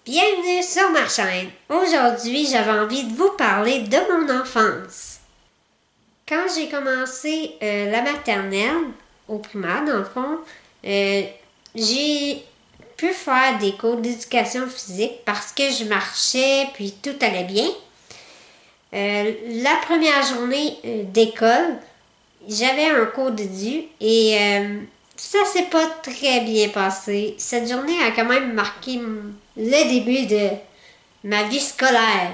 Bienvenue sur ma chaîne. Aujourd'hui, j'avais envie de vous parler de mon enfance. Quand j'ai commencé la maternelle, au primaire dans le fond, j'ai pu faire des cours d'éducation physique parce que je marchais puis tout allait bien. La première journée d'école, j'avais un cours d'édu et ça s'est pas très bien passé. Cette journée a quand même marqué le début de ma vie scolaire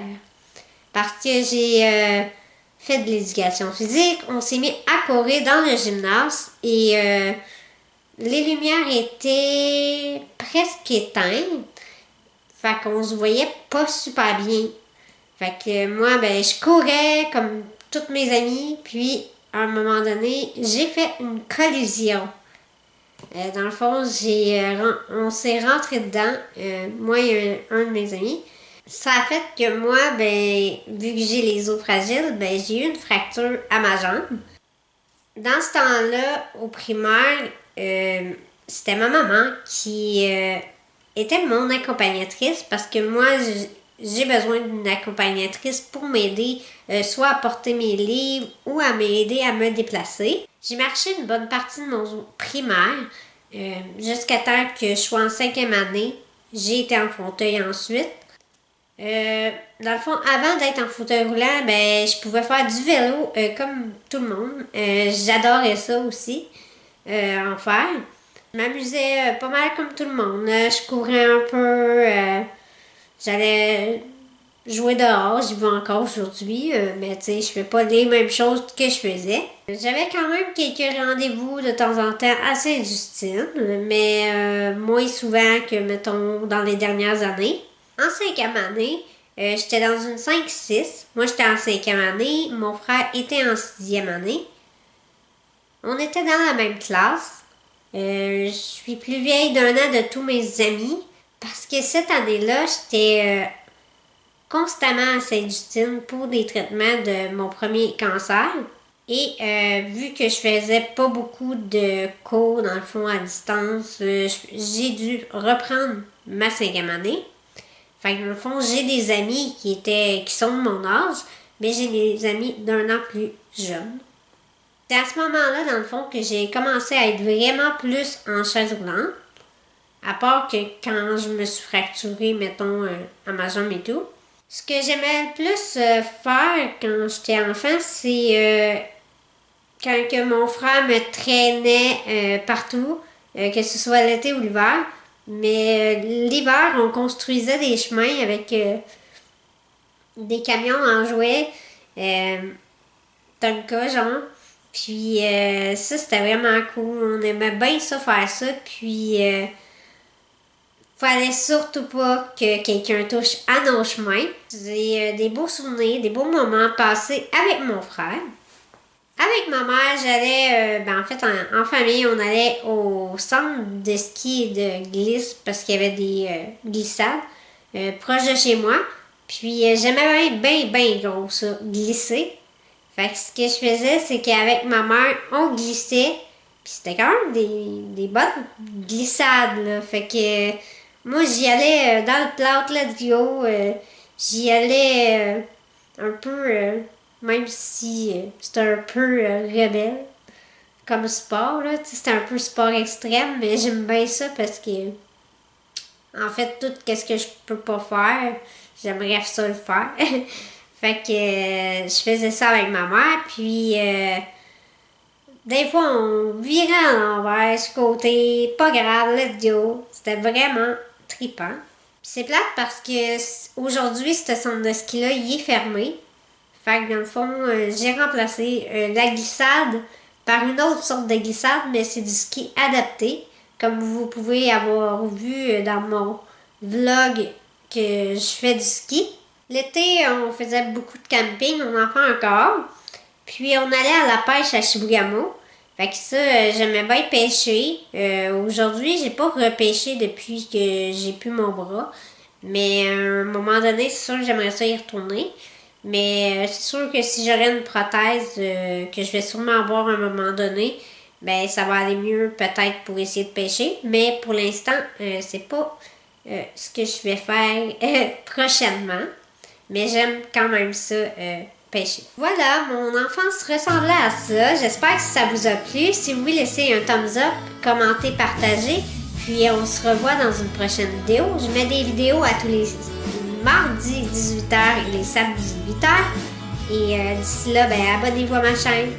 parce que j'ai fait de l'éducation physique. On s'est mis à courir dans le gymnase et les lumières étaient presque éteintes. Fait qu'on se voyait pas super bien. Fait que moi, je courais comme toutes mes amies, puis à un moment donné, j'ai fait une collision. Dans le fond, on s'est rentré dedans, moi et un de mes amis. Ça a fait que moi, vu que j'ai les os fragiles, j'ai eu une fracture à ma jambe. Dans ce temps-là, au primaire, c'était ma maman qui était mon accompagnatrice parce que moi, j'ai besoin d'une accompagnatrice pour m'aider soit à porter mes livres ou à m'aider à me déplacer. J'ai marché une bonne partie de mon primaire jusqu'à temps que je sois en 5e année. J'ai été en fauteuil ensuite. Dans le fond, avant d'être en fauteuil roulant, je pouvais faire du vélo comme tout le monde. J'adorais ça aussi, en faire. Je m'amusais pas mal comme tout le monde. Je courais un peu, j'allais jouer dehors, j'y vais encore aujourd'hui, mais tu sais, je fais pas les mêmes choses que je faisais. J'avais quand même quelques rendez-vous de temps en temps à Sainte-Justine, mais moins souvent que, mettons, dans les dernières années. En 5e année, j'étais dans une 5-6. Moi, j'étais en 5e année. Mon frère était en 6e année. On était dans la même classe. Je suis plus vieille d'un an de tous mes amis parce que cette année-là, j'étais constamment à Sainte-Justine pour des traitements de mon premier cancer. Et vu que je faisais pas beaucoup de cours, dans le fond, à distance, j'ai dû reprendre ma 5e année. Fait que dans le fond, j'ai des amis qui sont de mon âge, mais j'ai des amis d'un an plus jeunes. C'est à ce moment-là, dans le fond, que j'ai commencé à être vraiment plus en chaise roulante. À part que quand je me suis fracturée, mettons, à ma jambe et tout. Ce que j'aimais le plus faire quand j'étais enfant, c'est quand que mon frère me traînait partout, que ce soit l'été ou l'hiver. Mais l'hiver, on construisait des chemins avec des camions en jouets, Tonka, genre. Puis ça, c'était vraiment cool. On aimait bien ça, faire ça. Puis fallait surtout pas que quelqu'un touche à nos chemins. J'ai des beaux souvenirs, des beaux moments passés avec mon frère. Avec ma mère, j'allais, en fait, en famille, on allait au centre de ski et de glisse parce qu'il y avait des glissades proches de chez moi. Puis j'aimais bien gros ça, glisser. Fait que ce que je faisais, c'est qu'avec ma mère, on glissait. Puis c'était quand même des bonnes glissades, là. Fait que moi, j'y allais dans le plâtre, let's go. J'y allais un peu, même si c'était un peu rebelle comme sport, là. C'était un peu sport extrême, mais j'aime bien ça parce que, en fait, tout ce que je peux pas faire, j'aimerais ça le faire. Fait que je faisais ça avec ma mère, puis des fois on virait à l'envers, ce côté, pas grave, let's go. C'était vraiment trippant. C'est plate parce que aujourd'hui, ce centre de ski-là, il est fermé. Fait que dans le fond, j'ai remplacé la glissade par une autre sorte de glissade, mais c'est du ski adapté. Comme vous pouvez avoir vu dans mon vlog que je fais du ski. L'été, on faisait beaucoup de camping, on en fait encore. Puis on allait à la pêche à Chibougamau. Fait que ça, j'aimais bien pêcher. Aujourd'hui, j'ai pas repêché depuis que j'ai pu mon bras. Mais à un moment donné, c'est sûr que j'aimerais ça y retourner. Mais c'est sûr que si j'aurais une prothèse que je vais sûrement avoir à un moment donné, ça va aller mieux peut-être pour essayer de pêcher. Mais pour l'instant, c'est pas ce que je vais faire prochainement. Mais j'aime quand même ça, pêcher. Voilà, mon enfance ressemblait à ça. J'espère que ça vous a plu. Si vous voulez laisser un thumbs up, commenter, partager. Puis on se revoit dans une prochaine vidéo. Je mets des vidéos à tous les mardis 18h et les samedis 18h. Et d'ici là, abonnez-vous à ma chaîne.